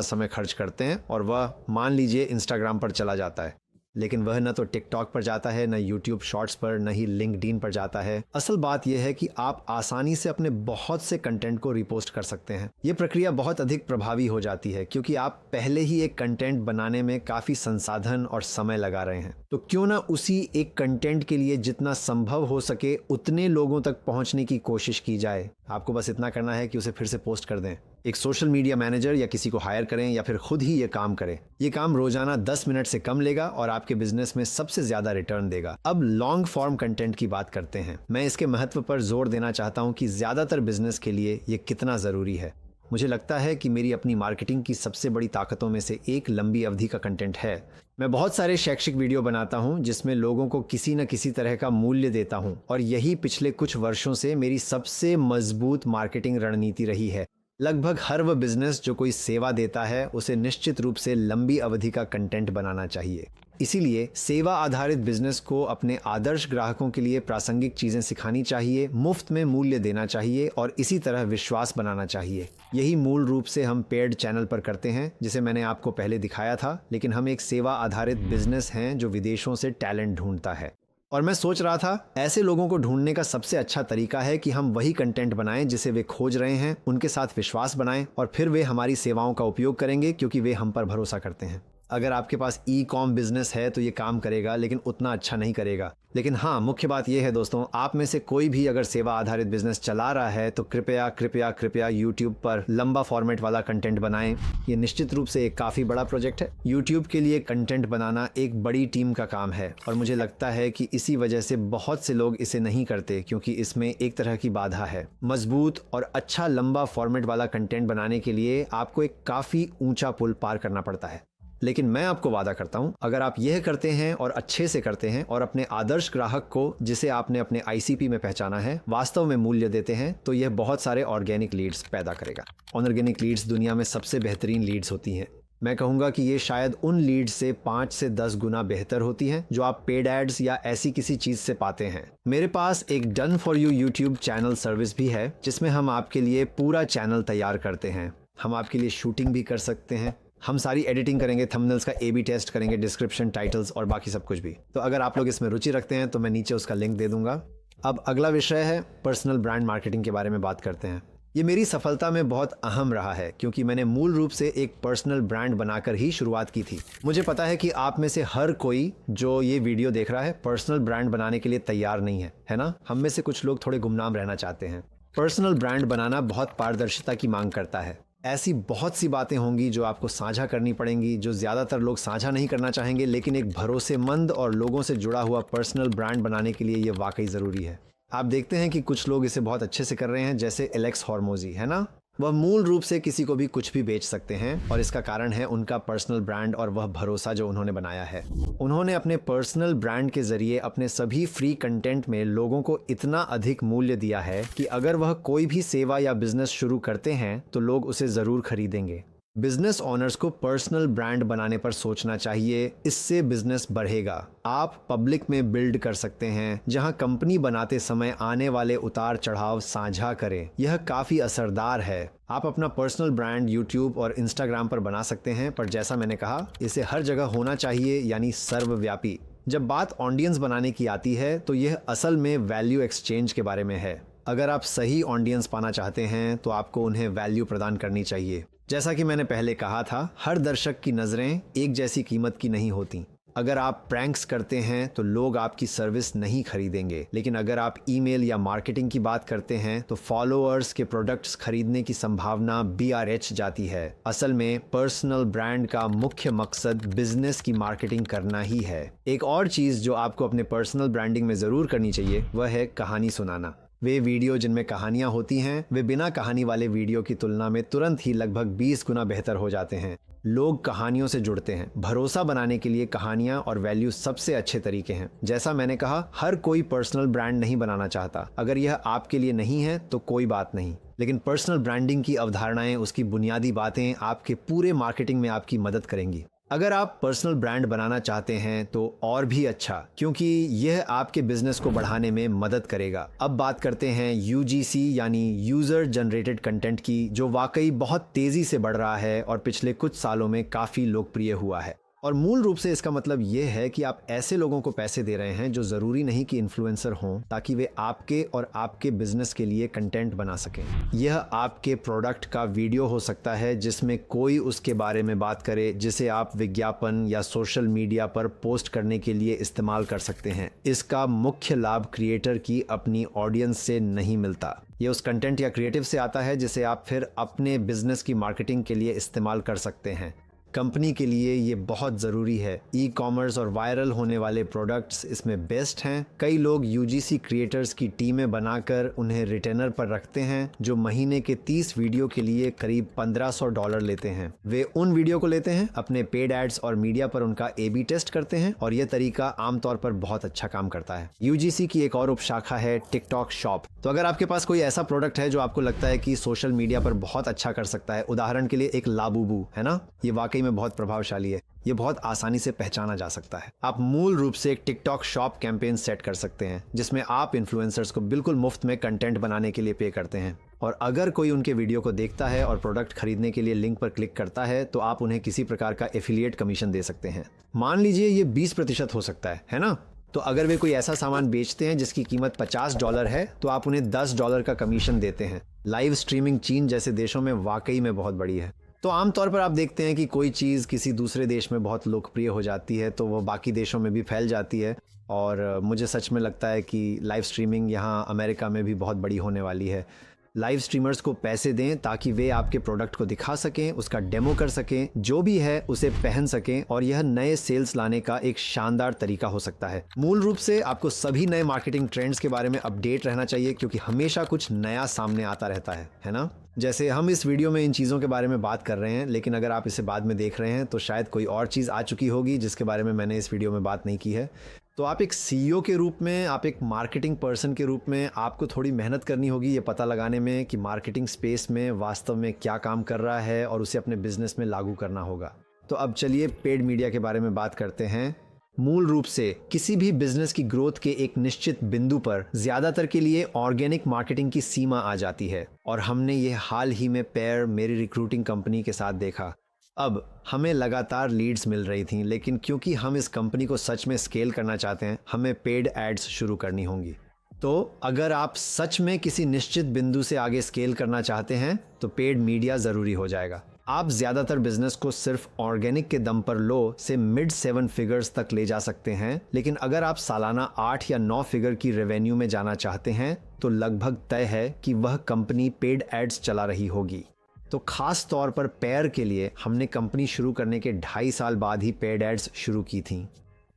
समय खर्च करते हैं और वह मान लीजिए इंस्टाग्राम पर चला जाता है, लेकिन वह न तो टिकटॉक पर जाता है, न यूट्यूब शॉर्ट्स पर, न ही लिंक्डइन पर जाता है। असल बात यह है कि आप आसानी से अपने बहुत से कंटेंट को रिपोस्ट कर सकते हैं। ये प्रक्रिया बहुत अधिक प्रभावी हो जाती है क्योंकि आप पहले ही एक कंटेंट बनाने में काफ़ी संसाधन और समय लगा रहे हैं। तो क्यों ना उसी एक कंटेंट के लिए जितना संभव हो सके उतने लोगों तक पहुंचने की कोशिश की जाए। आपको बस इतना करना है कि उसे फिर से पोस्ट कर दें। एक सोशल मीडिया मैनेजर या किसी को हायर करें या फिर खुद ही ये काम करें। ये काम रोजाना 10 मिनट से कम लेगा और आपके बिजनेस में सबसे ज्यादा रिटर्न देगा। अब लॉन्ग फॉर्म कंटेंट की बात करते हैं। मैं इसके महत्व पर जोर देना चाहता हूँ कि ज्यादातर बिजनेस के लिए ये कितना जरूरी है। मुझे लगता है कि मेरी अपनी मार्केटिंग की सबसे बड़ी ताकतों में से एक लंबी अवधि का कंटेंट है। मैं बहुत सारे शैक्षिक वीडियो बनाता हूं जिसमें लोगों को किसी न किसी तरह का मूल्य देता हूं, और यही पिछले कुछ वर्षों से मेरी सबसे मजबूत मार्केटिंग रणनीति रही है। लगभग हर वह बिजनेस जो कोई सेवा देता है उसे निश्चित रूप से लंबी अवधि का कंटेंट बनाना चाहिए। इसीलिए सेवा आधारित बिजनेस को अपने आदर्श ग्राहकों के लिए प्रासंगिक चीजें सिखानी चाहिए, मुफ्त में मूल्य देना चाहिए और इसी तरह विश्वास बनाना चाहिए। यही मूल रूप से हम पेड चैनल पर करते हैं, जिसे मैंने आपको पहले दिखाया था, लेकिन हम एक सेवा आधारित बिजनेस हैं जो विदेशों से टैलेंट ढूंढता है। और मैं सोच रहा था ऐसे लोगों को ढूंढने का सबसे अच्छा तरीका है कि हम वही कंटेंट बनाएं जिसे वे खोज रहे हैं, उनके साथ विश्वास बनाएं और फिर वे हमारी सेवाओं का उपयोग करेंगे क्योंकि वे हम पर भरोसा करते हैं। अगर आपके पास ई-कॉम बिजनेस है तो ये काम करेगा, लेकिन उतना अच्छा नहीं करेगा। लेकिन हाँ, मुख्य बात यह है दोस्तों, आप में से कोई भी अगर सेवा आधारित बिजनेस चला रहा है तो कृपया कृपया कृपया यूट्यूब पर लंबा फॉर्मेट वाला कंटेंट बनाएं। ये निश्चित रूप से एक काफ़ी बड़ा प्रोजेक्ट है। यूट्यूब के लिए कंटेंट बनाना एक बड़ी टीम का काम है और मुझे लगता है कि इसी वजह से बहुत से लोग इसे नहीं करते, क्योंकि इसमें एक तरह की बाधा है। मजबूत और अच्छा लंबा फॉर्मेट वाला कंटेंट बनाने के लिए आपको एक काफ़ी ऊंचा पुल पार करना पड़ता है। लेकिन मैं आपको वादा करता हूं, अगर आप यह करते हैं और अच्छे से करते हैं और अपने आदर्श ग्राहक को, जिसे आपने अपने ICP में पहचाना है, वास्तव में मूल्य देते हैं, तो यह बहुत सारे ऑर्गेनिक लीड्स पैदा करेगा। ऑर्गेनिक लीड्स दुनिया में सबसे बेहतरीन लीड्स होती हैं। मैं कहूंगा कि ये शायद उन लीड्स से 5 से 10 गुना बेहतर होती हैं जो आप पेड एड्स या ऐसी किसी चीज से पाते हैं। मेरे पास एक done for you YouTube channel service भी है, जिसमें हम आपके लिए पूरा चैनल तैयार करते हैं। हम आपके लिए शूटिंग भी कर सकते हैं, हम सारी एडिटिंग करेंगे, थंबनेल्स का A/B टेस्ट करेंगे, डिस्क्रिप्शन, टाइटल्स और बाकी सब कुछ भी। तो अगर आप लोग इसमें रुचि रखते हैं तो मैं नीचे उसका लिंक दे दूंगा। अब अगला विषय है पर्सनल ब्रांड मार्केटिंग के बारे में बात करते हैं। ये मेरी सफलता में बहुत अहम रहा है क्योंकि मैंने मूल रूप से एक पर्सनल ब्रांड बनाकर ही शुरुआत की थी। मुझे पता है कि आप में से हर कोई जो ये वीडियो देख रहा है पर्सनल ब्रांड बनाने के लिए तैयार नहीं है ना? हम में से कुछ लोग थोड़े गुमनाम रहना चाहते हैं। पर्सनल ब्रांड बनाना बहुत पारदर्शिता की मांग करता है। ऐसी बहुत सी बातें होंगी जो आपको साझा करनी पड़ेंगी, जो ज़्यादातर लोग साझा नहीं करना चाहेंगे, लेकिन एक भरोसेमंद और लोगों से जुड़ा हुआ पर्सनल ब्रांड बनाने के लिए ये वाकई ज़रूरी है। आप देखते हैं कि कुछ लोग इसे बहुत अच्छे से कर रहे हैं, जैसे एलेक्स हॉर्मोजी, है ना? वह मूल रूप से किसी को भी कुछ भी बेच सकते हैं और इसका कारण है उनका पर्सनल ब्रांड और वह भरोसा जो उन्होंने बनाया है। उन्होंने अपने पर्सनल ब्रांड के जरिए अपने सभी फ्री कंटेंट में लोगों को इतना अधिक मूल्य दिया है कि अगर वह कोई भी सेवा या बिजनेस शुरू करते हैं तो लोग उसे ज़रूर खरीदेंगे। बिजनेस ओनर्स को पर्सनल ब्रांड बनाने पर सोचना चाहिए, इससे बिजनेस बढ़ेगा। आप पब्लिक में बिल्ड कर सकते हैं जहां कंपनी बनाते समय आने वाले उतार चढ़ाव साझा करें। यह काफ़ी असरदार है। आप अपना पर्सनल ब्रांड यूट्यूब और इंस्टाग्राम पर बना सकते हैं, पर जैसा मैंने कहा इसे हर जगह होना चाहिए, यानी सर्वव्यापी। जब बात ऑडियंस बनाने की आती है तो यह असल में वैल्यू एक्सचेंज के बारे में है। अगर आप सही ऑडियंस पाना चाहते हैं तो आपको उन्हें वैल्यू प्रदान करनी चाहिए। जैसा कि मैंने पहले कहा था, हर दर्शक की नज़रें एक जैसी कीमत की नहीं होती। अगर आप प्रैंक्स करते हैं तो लोग आपकी सर्विस नहीं खरीदेंगे, लेकिन अगर आप ईमेल या मार्केटिंग की बात करते हैं तो फॉलोअर्स के प्रोडक्ट्स खरीदने की संभावना BRH जाती है। असल में पर्सनल ब्रांड का मुख्य मकसद बिजनेस की मार्केटिंग करना ही है। एक और चीज़ जो आपको अपने पर्सनल ब्रांडिंग में ज़रूर करनी चाहिए वह है कहानी सुनाना। वे वीडियो जिनमें कहानियां होती हैं वे बिना कहानी वाले वीडियो की तुलना में तुरंत ही लगभग 20 गुना बेहतर हो जाते हैं। लोग कहानियों से जुड़ते हैं। भरोसा बनाने के लिए कहानियां और वैल्यू सबसे अच्छे तरीके हैं। जैसा मैंने कहा, हर कोई पर्सनल ब्रांड नहीं बनाना चाहता। अगर यह आपके लिए नहीं है तो कोई बात नहीं, लेकिन पर्सनल ब्रांडिंग की अवधारणाएं, उसकी बुनियादी बातें आपके पूरे मार्केटिंग में आपकी मदद करेंगी। अगर आप पर्सनल ब्रांड बनाना चाहते हैं तो और भी अच्छा, क्योंकि यह आपके बिजनेस को बढ़ाने में मदद करेगा। अब बात करते हैं UGC यानी यूजर जनरेटेड कंटेंट की, जो वाकई बहुत तेजी से बढ़ रहा है और पिछले कुछ सालों में काफी लोकप्रिय हुआ है। और मूल रूप से इसका मतलब यह है कि आप ऐसे लोगों को पैसे दे रहे हैं जो जरूरी नहीं कि इन्फ्लुएंसर हों, ताकि वे आपके और आपके बिजनेस के लिए कंटेंट बना सकें। यह आपके प्रोडक्ट का वीडियो हो सकता है जिसमें कोई उसके बारे में बात करे, जिसे आप विज्ञापन या सोशल मीडिया पर पोस्ट करने के लिए इस्तेमाल कर सकते हैं। इसका मुख्य लाभ क्रिएटर की अपनी ऑडियंस से नहीं मिलता। ये उस कंटेंट या क्रिएटिव से आता है जिसे आप फिर अपने बिजनेस की मार्केटिंग के लिए इस्तेमाल कर सकते हैं। कंपनी के लिए ये बहुत ज़रूरी है। ई-कॉमर्स और वायरल होने वाले प्रोडक्ट्स इसमें बेस्ट हैं। कई लोग UGC क्रिएटर्स की टीमें बनाकर उन्हें रिटेनर पर रखते हैं, जो महीने के 30 वीडियो के लिए करीब $1500 लेते हैं। वे उन वीडियो को लेते हैं, अपने पेड एड्स और मीडिया पर उनका A/B टेस्ट करते हैं और यह तरीका आमतौर पर बहुत अच्छा काम करता है। UGC की एक और उपशाखा है टिकटॉक शॉप। तो अगर आपके पास कोई ऐसा प्रोडक्ट है जो आपको लगता है कि सोशल मीडिया पर बहुत अच्छा कर सकता है, उदाहरण के लिए एक लाबूबू, है ना? ये वाकई में बहुत प्रभावशाली है। ये बहुत आसानी से पहचाना जा सकता है। आप मूल रूप से एक टिकटॉक शॉप कैंपेन सेट कर सकते हैं जिसमें आप इन्फ्लुएंसर्स को बिल्कुल मुफ्त में कंटेंट बनाने के लिए पे करते हैं, और अगर कोई उनके वीडियो को देखता है और प्रोडक्ट खरीदने के लिए लिंक पर क्लिक करता है तो आप उन्हें किसी प्रकार का एफिलिएट कमीशन दे सकते हैं। मान लीजिए ये 20% हो सकता है ना? तो अगर वे कोई ऐसा सामान बेचते हैं जिसकी कीमत $50 है तो आप उन्हें $10 का कमीशन देते हैं। लाइव स्ट्रीमिंग चीन जैसे देशों में वाकई में बहुत बड़ी है। तो आमतौर पर आप देखते हैं कि कोई चीज़ किसी दूसरे देश में बहुत लोकप्रिय हो जाती है तो वो बाकी देशों में भी फैल जाती है, और मुझे सच में लगता है कि लाइव स्ट्रीमिंग यहाँ अमेरिका में भी बहुत बड़ी होने वाली है। लाइव स्ट्रीमर्स को पैसे दें ताकि वे आपके प्रोडक्ट को दिखा सकें, उसका डेमो कर सकें, जो भी है उसे पहन सकें, और यह नए सेल्स लाने का एक शानदार तरीका हो सकता है। मूल रूप से आपको सभी नए मार्केटिंग ट्रेंड्स के बारे में अपडेट रहना चाहिए, क्योंकि हमेशा कुछ नया सामने आता रहता है ना? जैसे हम इस वीडियो में इन चीज़ों के बारे में बात कर रहे हैं, लेकिन अगर आप इसे बाद में देख रहे हैं तो शायद कोई और चीज़ आ चुकी होगी जिसके बारे में मैंने इस वीडियो में बात नहीं की है। तो आप एक CEO के रूप में, आप एक मार्केटिंग पर्सन के रूप में आपको थोड़ी मेहनत करनी होगी ये पता लगाने में कि मार्केटिंग स्पेस में वास्तव में क्या काम कर रहा है, और उसे अपने बिजनेस में लागू करना होगा। तो अब चलिए पेड मीडिया के बारे में बात करते हैं। मूल रूप से किसी भी बिजनेस की ग्रोथ के एक निश्चित बिंदु पर ज्यादातर के लिए ऑर्गेनिक मार्केटिंग की सीमा आ जाती है, और हमने ये हाल ही में पेयर मेरी रिक्रूटिंग कंपनी के साथ देखा। अब हमें लगातार लीड्स मिल रही थीं, लेकिन क्योंकि हम इस कंपनी को सच में स्केल करना चाहते हैं, हमें पेड एड्स शुरू करनी होंगी। तो अगर आप सच में किसी निश्चित बिंदु से आगे स्केल करना चाहते हैं तो पेड मीडिया ज़रूरी हो जाएगा। आप ज़्यादातर बिजनेस को सिर्फ ऑर्गेनिक के दम पर लो से मिड 7 फिगर्स तक ले जा सकते हैं, लेकिन अगर आप सालाना 8 या 9 फिगर की रेवेन्यू में जाना चाहते हैं तो लगभग तय है कि वह कंपनी पेड एड्स चला रही होगी। तो खास तौर पर पेयर के लिए हमने कंपनी शुरू करने के 2.5 साल बाद ही पेड एड्स शुरू की थी।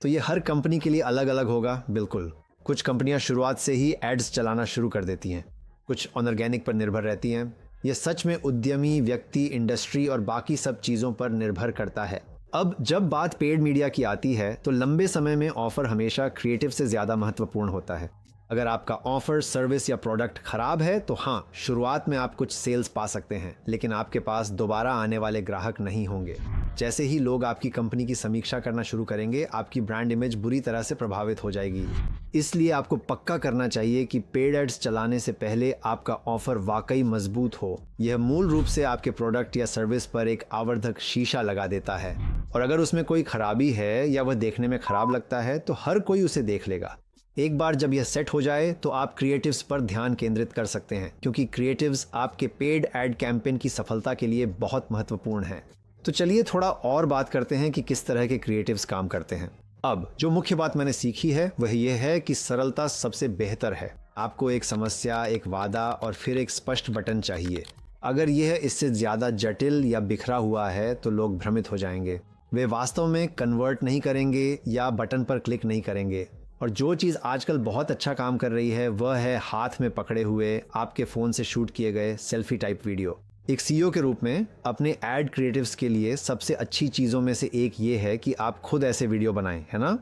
तो ये हर कंपनी के लिए अलग अलग होगा। बिल्कुल, कुछ कंपनियां शुरुआत से ही एड्स चलाना शुरू कर देती हैं, कुछ ऑर्गेनिक पर निर्भर रहती हैं। यह सच में उद्यमी, व्यक्ति, इंडस्ट्री और बाकी सब चीज़ों पर निर्भर करता है। अब जब बात पेड मीडिया की आती है तो लंबे समय में ऑफर हमेशा क्रिएटिव से ज़्यादा महत्वपूर्ण होता है। अगर आपका ऑफर, सर्विस या प्रोडक्ट खराब है तो हाँ, शुरुआत में आप कुछ सेल्स पा सकते हैं, लेकिन आपके पास दोबारा आने वाले ग्राहक नहीं होंगे। जैसे ही लोग आपकी कंपनी की समीक्षा करना शुरू करेंगे, आपकी ब्रांड इमेज बुरी तरह से प्रभावित हो जाएगी। इसलिए आपको पक्का करना चाहिए कि पेड एड्स चलाने से पहले आपका ऑफर वाकई मजबूत हो। यह मूल रूप से आपके प्रोडक्ट या सर्विस पर एक आवर्धक शीशा लगा देता है, और अगर उसमें कोई खराबी है या वह देखने में खराब लगता है तो हर कोई उसे देख लेगा। एक बार जब यह सेट हो जाए तो आप क्रिएटिव्स पर ध्यान केंद्रित कर सकते हैं, क्योंकि क्रिएटिव्स आपके पेड एड कैंपेन की सफलता के लिए बहुत महत्वपूर्ण हैं। तो चलिए थोड़ा और बात करते हैं कि किस तरह के क्रिएटिव्स काम करते हैं। अब जो मुख्य बात मैंने सीखी है वह यह है कि सरलता सबसे बेहतर है। आपको एक समस्या, एक वादा और फिर एक स्पष्ट बटन चाहिए। अगर यह इससे ज़्यादा जटिल या बिखरा हुआ है तो लोग भ्रमित हो जाएंगे, वे वास्तव में कन्वर्ट नहीं करेंगे या बटन पर क्लिक नहीं करेंगे। और जो चीज़ आजकल बहुत अच्छा काम कर रही है वह है हाथ में पकड़े हुए, आपके फ़ोन से शूट किए गए सेल्फी टाइप वीडियो। एक सीईओ के रूप में अपने एड क्रिएटिव्स के लिए सबसे अच्छी चीज़ों में से एक ये है कि आप खुद ऐसे वीडियो बनाएं, है ना?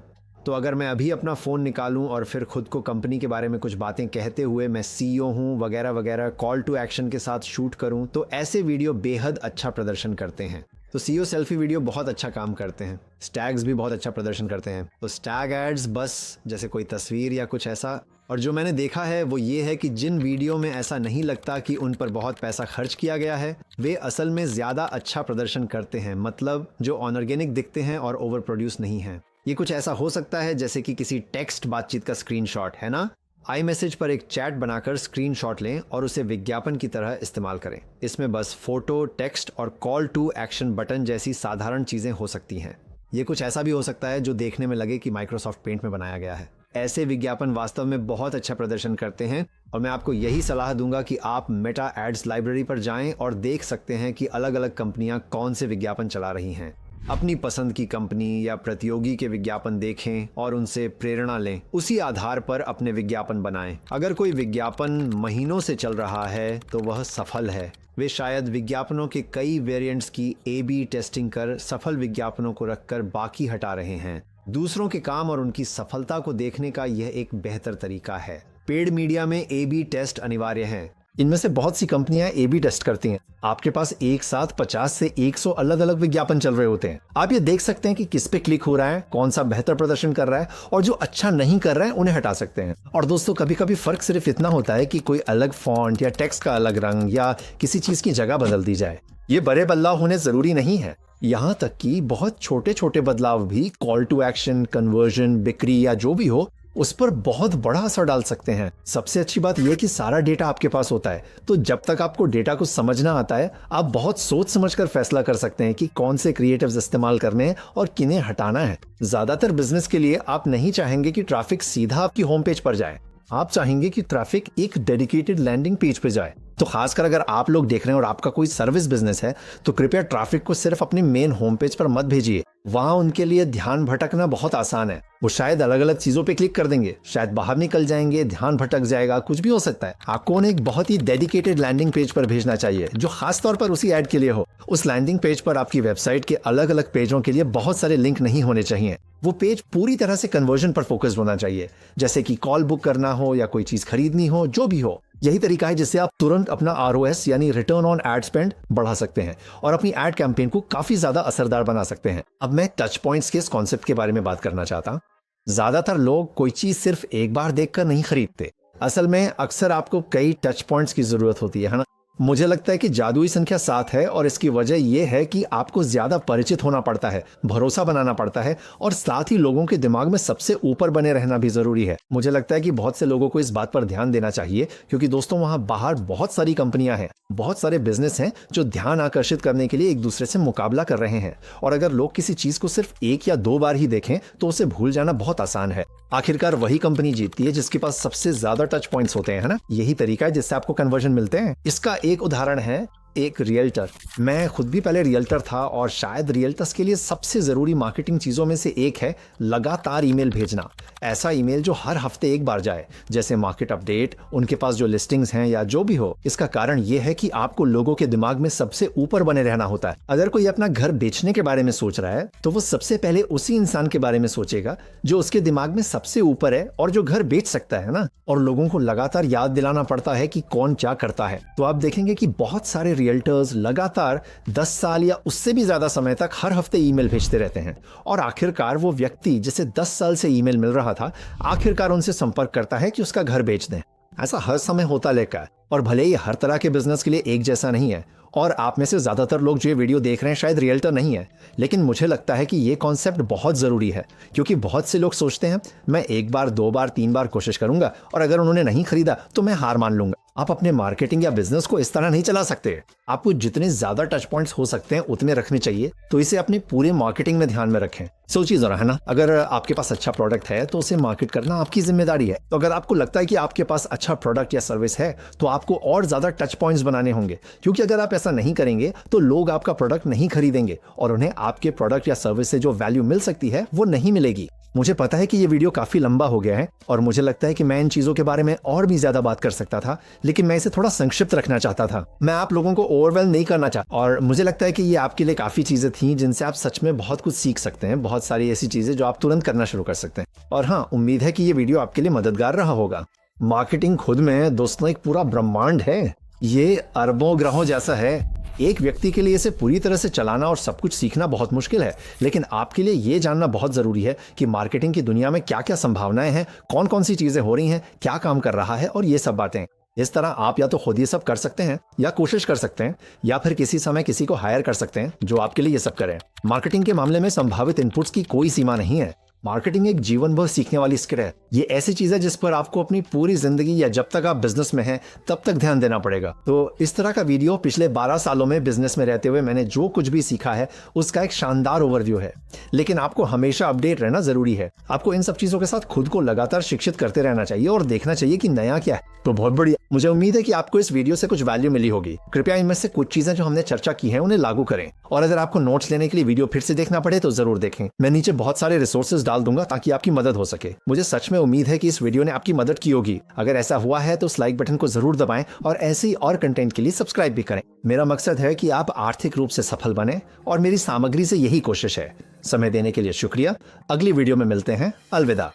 तो अगर मैं अभी अपना फ़ोन निकालूं और फिर खुद को कंपनी के बारे में कुछ बातें कहते हुए मैं सीईओ हूं वगैरह वगैरह कॉल टू एक्शन के साथ शूट करूं, तो ऐसे वीडियो बेहद अच्छा प्रदर्शन करते हैं। तो सीईओ सेल्फी वीडियो बहुत अच्छा काम करते हैं। स्टैग्स भी बहुत अच्छा प्रदर्शन करते हैं। तो स्टैग एड्स बस जैसे कोई तस्वीर या कुछ ऐसा। और जो मैंने देखा है वो ये है कि जिन वीडियो में ऐसा नहीं लगता कि उन पर बहुत पैसा खर्च किया गया है, वे असल में ज़्यादा अच्छा प्रदर्शन करते हैं। मतलब जो अनऑर्गेनिक दिखते हैं और ओवर प्रोड्यूस नहीं है। ये कुछ ऐसा हो सकता है जैसे कि किसी टेक्स्ट बातचीत का स्क्रीनशॉट, है ना? आई मैसेज पर एक चैट बनाकर स्क्रीनशॉट लें और उसे विज्ञापन की तरह इस्तेमाल करें। इसमें बस फोटो, टेक्स्ट और कॉल टू एक्शन बटन जैसी साधारण चीज़ें हो सकती हैं। ये कुछ ऐसा भी हो सकता है जो देखने में लगे कि माइक्रोसॉफ्ट पेंट में बनाया गया है। ऐसे विज्ञापन वास्तव में बहुत अच्छा प्रदर्शन करते हैं और मैं आपको यही सलाह दूंगा कि आप मेटा एड्स लाइब्रेरी पर जाएं और देख सकते हैं कि अलग अलग कंपनियां कौन से विज्ञापन चला रही हैं। अपनी पसंद की कंपनी या प्रतियोगी के विज्ञापन देखें और उनसे प्रेरणा लें। उसी आधार पर अपने विज्ञापन बनाएं। अगर कोई विज्ञापन महीनों से चल रहा है तो वह सफल है। वे शायद विज्ञापनों के कई वेरिएंट्स की A/B टेस्टिंग कर सफल विज्ञापनों को रखकर बाकी हटा रहे हैं। दूसरों के काम और उनकी सफलता को देखने का यह एक बेहतर तरीका है। पेड मीडिया में A/B टेस्ट अनिवार्य है। इनमें से बहुत सी कंपनियां A/B टेस्ट करती हैं। आपके पास एक साथ 50 से 100 अलग अलग विज्ञापन चल रहे होते हैं। आप ये देख सकते हैं कि किस पे क्लिक हो रहा है, कौन सा बेहतर प्रदर्शन कर रहा है, और जो अच्छा नहीं कर रहा है उन्हें हटा सकते हैं। और दोस्तों, कभी कभी फर्क सिर्फ इतना होता है कि कोई अलग फॉन्ट या टेक्स्ट का अलग रंग या किसी चीज की जगह बदल दी जाए। ये बड़े बदलाव होने जरूरी नहीं है। यहाँ तक कि बहुत छोटे छोटे बदलाव भी कॉल टू एक्शन, कन्वर्जन, बिक्री या जो भी हो उस पर बहुत बड़ा असर डाल सकते हैं। सबसे अच्छी बात यह कि सारा डेटा आपके पास होता है, तो जब तक आपको डेटा को समझना आता है आप बहुत सोच समझकर फैसला कर सकते हैं कि कौन से क्रिएटिव्स इस्तेमाल करने हैं और किन्हें हटाना है। ज्यादातर बिजनेस के लिए आप नहीं चाहेंगे कि ट्रैफिक सीधा आपकी होम पेज पर जाए। आप चाहेंगे कि ट्रैफिक एक डेडिकेटेड लैंडिंग पेज पर जाए। तो खासकर अगर आप लोग देख रहे हैं और आपका कोई सर्विस बिजनेस है तो कृपया ट्रैफिक को सिर्फ अपनी मेन होम पेज पर मत भेजिए। वहां उनके लिए ध्यान भटकना बहुत आसान है। वो शायद अलग अलग चीजों पे क्लिक कर देंगे, शायद बाहर निकल जाएंगे, ध्यान भटक जाएगा, कुछ भी हो सकता है। आपको उन्हें एक बहुत ही डेडिकेटेड लैंडिंग पेज पर भेजना चाहिए जो खास तौर पर उसी ऐड के लिए हो। उस लैंडिंग पेज पर आपकी वेबसाइट के अलग अलग पेजों के लिए बहुत सारे लिंक नहीं होने चाहिए। वो पेज पूरी तरह से कन्वर्जन पर फोकस्ड होना चाहिए, जैसे कि कॉल बुक करना हो या कोई चीज खरीदनी हो, जो भी हो। यही तरीका है जिससे आप तुरंत अपना ROS यानी रिटर्न ऑन एड स्पेंड बढ़ा सकते हैं और अपनी एड कैंपेन को काफी ज्यादा असरदार बना सकते हैं। अब मैं टच पॉइंट्स के इस कॉन्सेप्ट के बारे में बात करना चाहता हूं। ज्यादातर लोग कोई चीज सिर्फ एक बार देखकर नहीं खरीदते। असल में अक्सर आपको कई टच पॉइंट्स की जरूरत होती है ना? मुझे लगता है कि जादुई संख्या 7 है और इसकी वजह यह है कि आपको ज्यादा परिचित होना पड़ता है, भरोसा बनाना पड़ता है और साथ ही लोगों के दिमाग में सबसे ऊपर बने रहना भी जरूरी है। मुझे लगता है कि बहुत से लोगों को इस बात पर ध्यान देना चाहिए क्योंकि दोस्तों वहां बाहर बहुत सारी कंपनियां हैं, बहुत सारे बिजनेस हैं जो ध्यान आकर्षित करने के लिए एक दूसरे से मुकाबला कर रहे हैं और अगर लोग किसी चीज को सिर्फ 1 या 2 बार ही देखें तो उसे भूल जाना बहुत आसान है। आखिरकार वही कंपनी जीतती है जिसके पास सबसे ज्यादा टच पॉइंट्स होते हैं, है ना? यही तरीका है जिससे आपको कन्वर्जन मिलते हैं। इसका एक उदाहरण है एक रियल्टर। मैं खुद भी पहले रियल्टर था और शायद रियल्टर्स के लिए सबसे जरूरी मार्केटिंग चीजों में से एक है लगातार ईमेल भेजना। ऐसा ईमेल जो हर हफ्ते एक बार जाए, जैसे मार्केट अपडेट, उनके पास जो लिस्टिंग्स हैं या जो भी हो। इसका कारण यह है कि आपको लोगों के दिमाग में सबसे ऊपर बने रहना होता है। अगर कोई अपना घर बेचने के बारे में सोच रहा है तो वो सबसे पहले उसी इंसान के बारे में सोचेगा जो उसके दिमाग में सबसे ऊपर है और जो घर बेच सकता है ना। और लोगों को लगातार याद दिलाना पड़ता है कि कौन क्या करता है। तो आप देखेंगे कि बहुत सारे रियल्टर्स लगातार 10 साल या उससे भी ज्यादा समय तक हर हफ्ते ईमेल भेजते रहते हैं और आखिरकार वो व्यक्ति जिसे 10 साल से ईमेल मिल रहा था आखिरकार उनसे संपर्क करता है कि उसका घर बेच दें। ऐसा हर समय होता लेकर है और भले ही हर तरह के बिजनेस के लिए एक जैसा नहीं है और आप में से ज्यादातर लोग जो ये वीडियो देख रहे हैं शायद रियल्टर नहीं है, लेकिन मुझे लगता है कि ये कॉन्सेप्ट बहुत जरूरी है क्योंकि बहुत से लोग सोचते हैं मैं 1 बार 2 बार 3 बार कोशिश करूंगा और अगर उन्होंने नहीं खरीदा तो मैं हार मान लूंगा। आप अपने मार्केटिंग या बिजनेस को इस तरह नहीं चला सकते। आपको जितने ज्यादा टच पॉइंट्स हो सकते हैं उतने रखने चाहिए, तो इसे अपनी पूरे मार्केटिंग में ध्यान में रखें। सोचिए जरा, है ना? अगर आपके पास अच्छा प्रोडक्ट है तो उसे मार्केट करना आपकी जिम्मेदारी है। तो अगर आपको लगता है कि आपके पास अच्छा प्रोडक्ट या सर्विस है तो आपको और ज्यादा टच पॉइंट्स बनाने होंगे क्योंकि अगर आप ऐसा नहीं करेंगे तो लोग आपका प्रोडक्ट नहीं खरीदेंगे और उन्हें आपके प्रोडक्ट या सर्विस से जो वैल्यू मिल सकती है वो नहीं मिलेगी। मुझे पता है कि ये वीडियो काफी लंबा हो गया है और मुझे लगता है कि मैं इन चीजों के बारे में और भी ज्यादा बात कर सकता था, लेकिन मैं इसे थोड़ा संक्षिप्त रखना चाहता था। मैं आप लोगों को ओवरवेल नहीं करना चाहता और मुझे लगता है कि ये आपके लिए काफी चीजें थी जिनसे आप सच में बहुत कुछ सीख सकते हैं, बहुत सारी ऐसी चीजें जो आप तुरंत करना शुरू कर सकते हैं। और हाँ, उम्मीद है कि ये वीडियो आपके लिए मददगार रहा होगा। मार्केटिंग खुद में दोस्तों एक पूरा ब्रह्मांड है। ये अरबों ग्रहों जैसा है। एक व्यक्ति के लिए इसे पूरी तरह से चलाना और सब कुछ सीखना बहुत मुश्किल है, लेकिन आपके लिए ये जानना बहुत जरूरी है कि मार्केटिंग की दुनिया में क्या क्या संभावनाएं हैं, कौन कौन सी चीजें हो रही हैं, क्या काम कर रहा है और ये सब बातें। इस तरह आप या तो खुद ये सब कर सकते हैं या कोशिश कर सकते हैं या फिर किसी समय किसी को हायर कर सकते हैं जो आपके लिए ये सब करे। मार्केटिंग के मामले में संभावित इनपुट्स की कोई सीमा नहीं है। मार्केटिंग एक जीवन भर सीखने वाली स्किल है। ये ऐसी चीज है जिस पर आपको अपनी पूरी जिंदगी या जब तक आप बिजनेस में हैं तब तक ध्यान देना पड़ेगा। तो इस तरह का वीडियो पिछले 12 सालों में बिजनेस में रहते हुए मैंने जो कुछ भी सीखा है उसका एक शानदार ओवरव्यू है। लेकिन आपको हमेशा अपडेट रहना जरूरी है। आपको इन सब चीजों के साथ खुद को लगातार शिक्षित करते रहना चाहिए और देखना चाहिए कि नया क्या है। तो बहुत बढ़िया, मुझे उम्मीद है कि आपको इस वीडियो से कुछ वैल्यू मिली होगी। कृपया इनमें से कुछ चीजें जो हमने चर्चा की है उन्हें लागू करें और अगर आपको नोट्स लेने के लिए वीडियो फिर से देखना पड़े तो जरूर देखें। मैं नीचे बहुत सारे रिसोर्सेज डाल दूंगा ताकि आपकी मदद हो सके। मुझे सच में उम्मीद है कि इस वीडियो ने आपकी मदद की होगी। अगर ऐसा हुआ है तो उस लाइक बटन को जरूर दबाएं और ऐसे ही और कंटेंट के लिए सब्सक्राइब भी करें। मेरा मकसद है कि आप आर्थिक रूप से सफल बने और मेरी सामग्री से यही कोशिश है। समय देने के लिए शुक्रिया। अगली वीडियो में मिलते हैं। अलविदा।